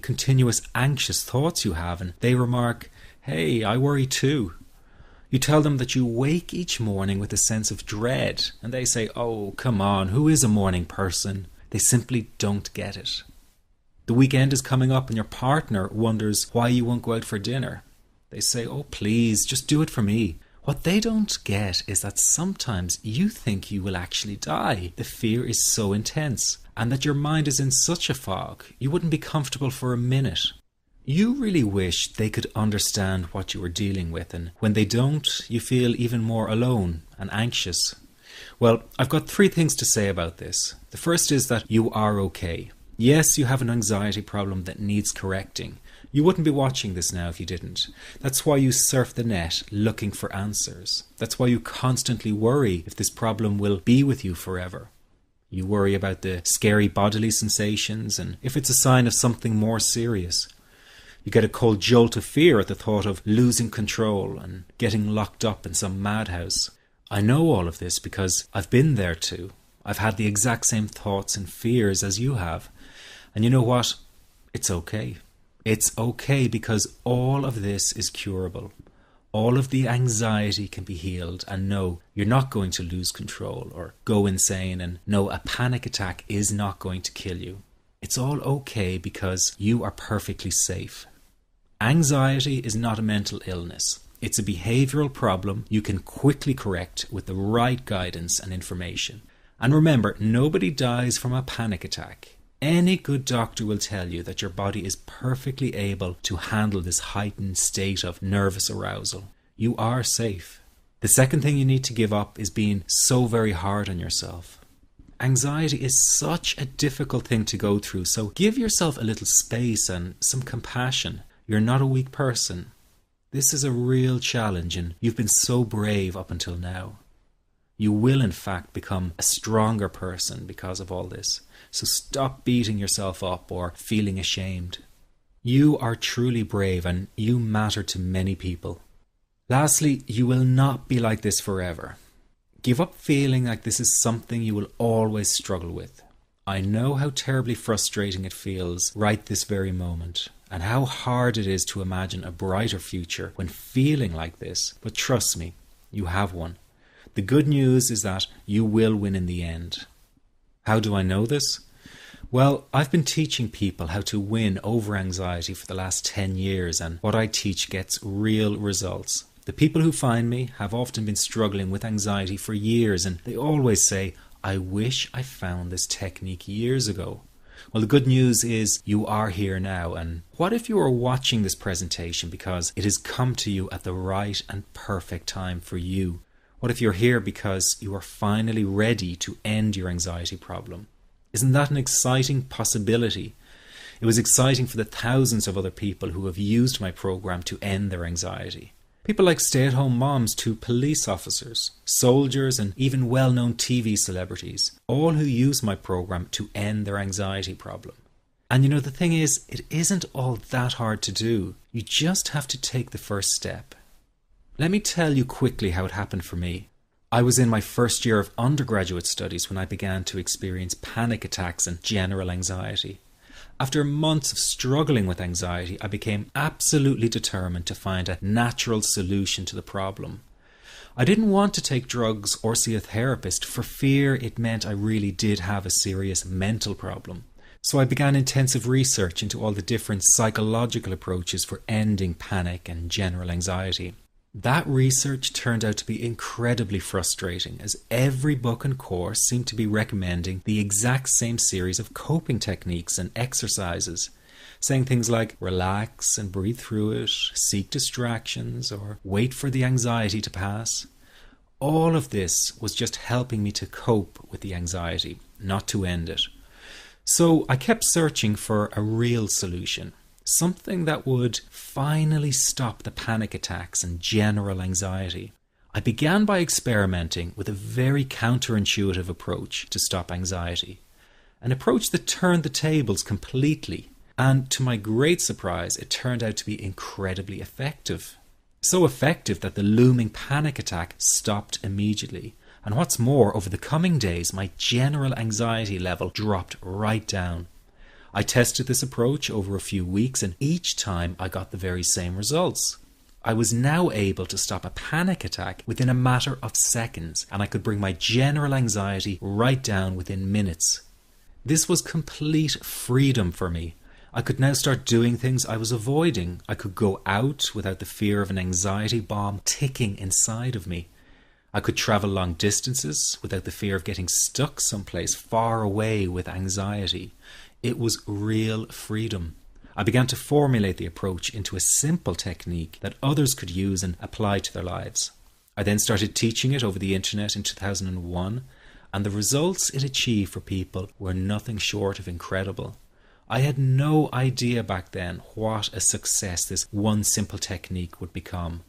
continuous anxious thoughts you have, and they remark, "Hey, I worry too." You tell them that you wake each morning with a sense of dread, and they say, "Oh, come on, who is a morning person?" They simply don't get it. The weekend is coming up and your partner wonders why you won't go out for dinner. They say, "Oh, please, just do it for me." What they don't get is that sometimes you think you will actually die. The fear is so intense, and that your mind is in such a fog, you wouldn't be comfortable for a minute. You really wish they could understand what you are dealing with, and when they don't, you feel even more alone and anxious. Well, I've got 3 things to say about this. The first is that you are okay. Yes, you have an anxiety problem that needs correcting. You wouldn't be watching this now if you didn't. That's why you surf the net looking for answers. That's why you constantly worry if this problem will be with you forever. You worry about the scary bodily sensations and if it's a sign of something more serious. You get a cold jolt of fear at the thought of losing control and getting locked up in some madhouse. I know all of this because I've been there too. I've had the exact same thoughts and fears as you have. And you know what? It's okay. It's okay because all of this is curable. All of the anxiety can be healed, and no, you're not going to lose control or go insane, and no, a panic attack is not going to kill you. It's all okay because you are perfectly safe. Anxiety is not a mental illness. It's a behavioral problem you can quickly correct with the right guidance and information. And remember, nobody dies from a panic attack. Any good doctor will tell you that your body is perfectly able to handle this heightened state of nervous arousal. You are safe. The second thing you need to give up is being so very hard on yourself. Anxiety is such a difficult thing to go through, so give yourself a little space and some compassion. You're not a weak person. This is a real challenge, and you've been so brave up until now. You will in fact become a stronger person because of all this. So stop beating yourself up or feeling ashamed. You are truly brave and you matter to many people. Lastly, you will not be like this forever. Give up feeling like this is something you will always struggle with. I know how terribly frustrating it feels right this very moment, and how hard it is to imagine a brighter future when feeling like this, but trust me, you have one. The good news is that you will win in the end. How do I know this? Well, I've been teaching people how to win over anxiety for the last 10 years, and what I teach gets real results. The people who find me have often been struggling with anxiety for years, and they always say, "I wish I found this technique years ago." Well, the good news is you are here now, and what if you are watching this presentation because it has come to you at the right and perfect time for you? What if you're here because you are finally ready to end your anxiety problem? Isn't that an exciting possibility? It was exciting for the thousands of other people who have used my program to end their anxiety. People like stay-at-home moms to police officers, soldiers, and even well-known TV celebrities, all who use my program to end their anxiety problem. And you know, the thing is, it isn't all that hard to do. You just have to take the first step. Let me tell you quickly how it happened for me. I was in my first year of undergraduate studies when I began to experience panic attacks and general anxiety. After months of struggling with anxiety, I became absolutely determined to find a natural solution to the problem. I didn't want to take drugs or see a therapist for fear it meant I really did have a serious mental problem. So I began intensive research into all the different psychological approaches for ending panic and general anxiety. That research turned out to be incredibly frustrating, as every book and course seemed to be recommending the exact same series of coping techniques and exercises, saying things like relax and breathe through it, seek distractions, or wait for the anxiety to pass. All of this was just helping me to cope with the anxiety, not to end it. So I kept searching for a real solution. Something that would finally stop the panic attacks and general anxiety. I began by experimenting with a very counterintuitive approach to stop anxiety. An approach that turned the tables completely. And to my great surprise, it turned out to be incredibly effective. So effective that the looming panic attack stopped immediately. And what's more, over the coming days, my general anxiety level dropped right down. I tested this approach over a few weeks, and each time I got the very same results. I was now able to stop a panic attack within a matter of seconds, and I could bring my general anxiety right down within minutes. This was complete freedom for me. I could now start doing things I was avoiding. I could go out without the fear of an anxiety bomb ticking inside of me. I could travel long distances without the fear of getting stuck someplace far away with anxiety. It was real freedom. I began to formulate the approach into a simple technique that others could use and apply to their lives. I then started teaching it over the internet in 2001, and the results it achieved for people were nothing short of incredible. I had no idea back then what a success this one simple technique would become.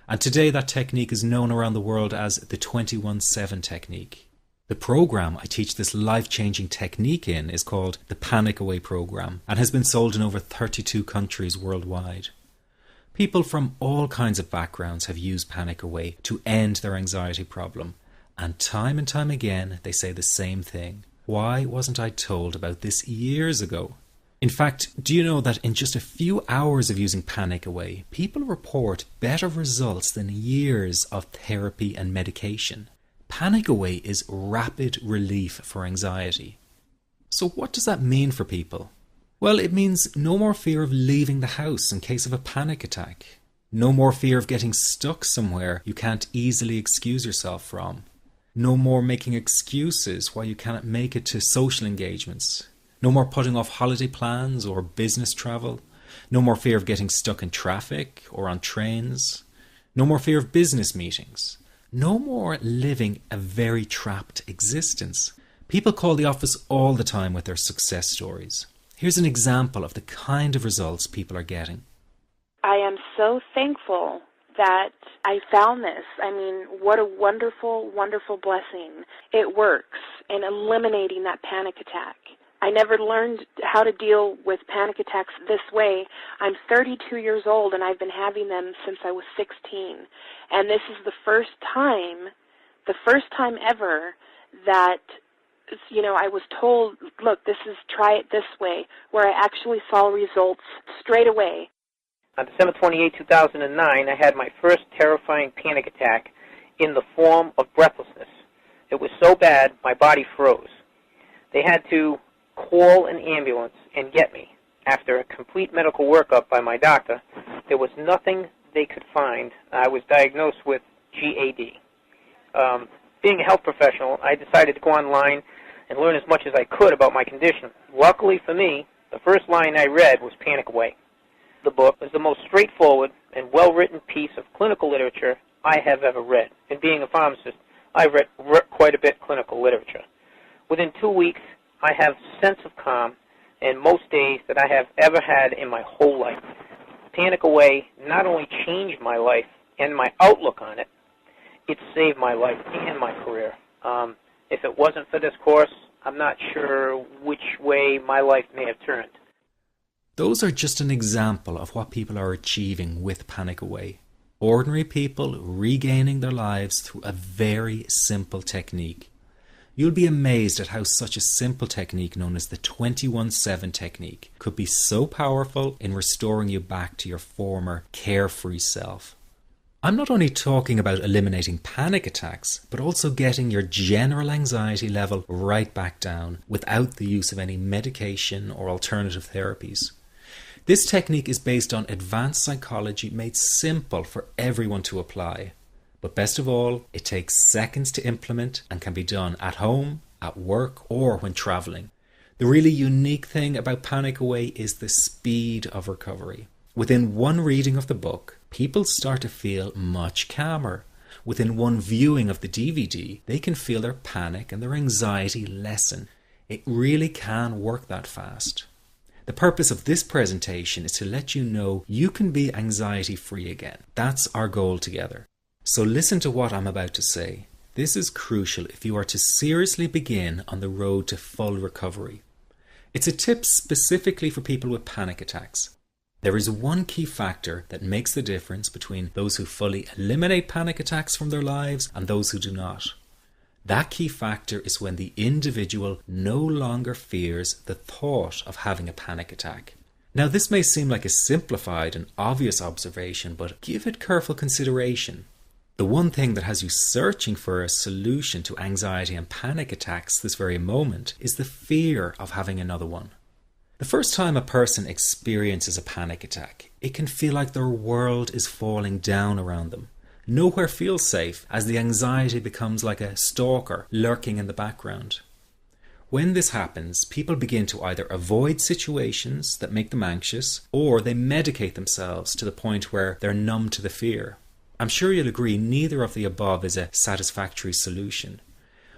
And today that technique is known around the world as the 21-7 technique. The program I teach this life-changing technique in is called the Panic Away program and has been sold in over 32 countries worldwide. People from all kinds of backgrounds have used Panic Away to end their anxiety problem. And time again they say the same thing. Why wasn't I told about this years ago? In fact, do you know that in just a few hours of using Panic Away, people report better results than years of therapy and medication? Panic Away is rapid relief for anxiety. So what does that mean for people? Well, it means no more fear of leaving the house in case of a panic attack. No more fear of getting stuck somewhere you can't easily excuse yourself from. No more making excuses why you cannot make it to social engagements. No more putting off holiday plans or business travel. No more fear of getting stuck in traffic or on trains. No more fear of business meetings. No more living a very trapped existence. People call the office all the time with their success stories. Here's an example of the kind of results people are getting. I am so thankful that I found this. I mean, what a wonderful, wonderful blessing. It works in eliminating that panic attack. I never learned how to deal with panic attacks this way. I'm 32 years old and I've been having them since I was 16. And this is the first time ever that, I was told, look, try it this way, where I actually saw results straight away. On December 28, 2009, I had my first terrifying panic attack in the form of breathlessness. It was so bad, my body froze. They had to call an ambulance and get me. After a complete medical workup by my doctor, there was nothing they could find. I was diagnosed with GAD. Being a health professional, I decided to go online and learn as much as I could about my condition. Luckily for me, the first line I read was Panic Away. The book was the most straightforward and well-written piece of clinical literature I have ever read. And being a pharmacist, I've read quite a bit of clinical literature. Within 2 weeks, I have a sense of calm in most days that I have ever had in my whole life. Panic Away not only changed my life and my outlook on it, it saved my life and my career. If it wasn't for this course, I'm not sure which way my life may have turned. Those are just an example of what people are achieving with Panic Away. Ordinary people regaining their lives through a very simple technique. You'll be amazed at how such a simple technique known as the 21-7 technique could be so powerful in restoring you back to your former carefree self. I'm not only talking about eliminating panic attacks, but also getting your general anxiety level right back down without the use of any medication or alternative therapies. This technique is based on advanced psychology made simple for everyone to apply. But best of all, it takes seconds to implement and can be done at home, at work, or when traveling. The really unique thing about Panic Away is the speed of recovery. Within one reading of the book, people start to feel much calmer. Within one viewing of the DVD, they can feel their panic and their anxiety lessen. It really can work that fast. The purpose of this presentation is to let you know you can be anxiety-free again. That's our goal together. So listen to what I'm about to say. This is crucial if you are to seriously begin on the road to full recovery. It's a tip specifically for people with panic attacks. There is one key factor that makes the difference between those who fully eliminate panic attacks from their lives and those who do not. That key factor is when the individual no longer fears the thought of having a panic attack. Now, this may seem like a simplified and obvious observation, but give it careful consideration. The one thing that has you searching for a solution to anxiety and panic attacks this very moment is the fear of having another one. The first time a person experiences a panic attack, it can feel like their world is falling down around them. Nowhere feels safe, as the anxiety becomes like a stalker lurking in the background. When this happens, people begin to either avoid situations that make them anxious, or they medicate themselves to the point where they're numb to the fear. I'm sure you'll agree neither of the above is a satisfactory solution.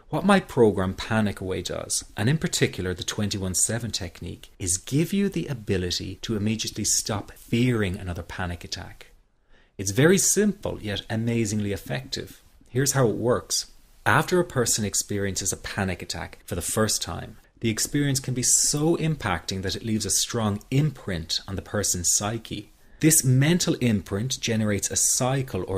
What my program Panic Away does, and in particular the 21-7 technique, is give you the ability to immediately stop fearing another panic attack. It's very simple yet amazingly effective. Here's how it works. After a person experiences a panic attack for the first time, the experience can be so impacting that it leaves a strong imprint on the person's psyche. This mental imprint generates a cycle or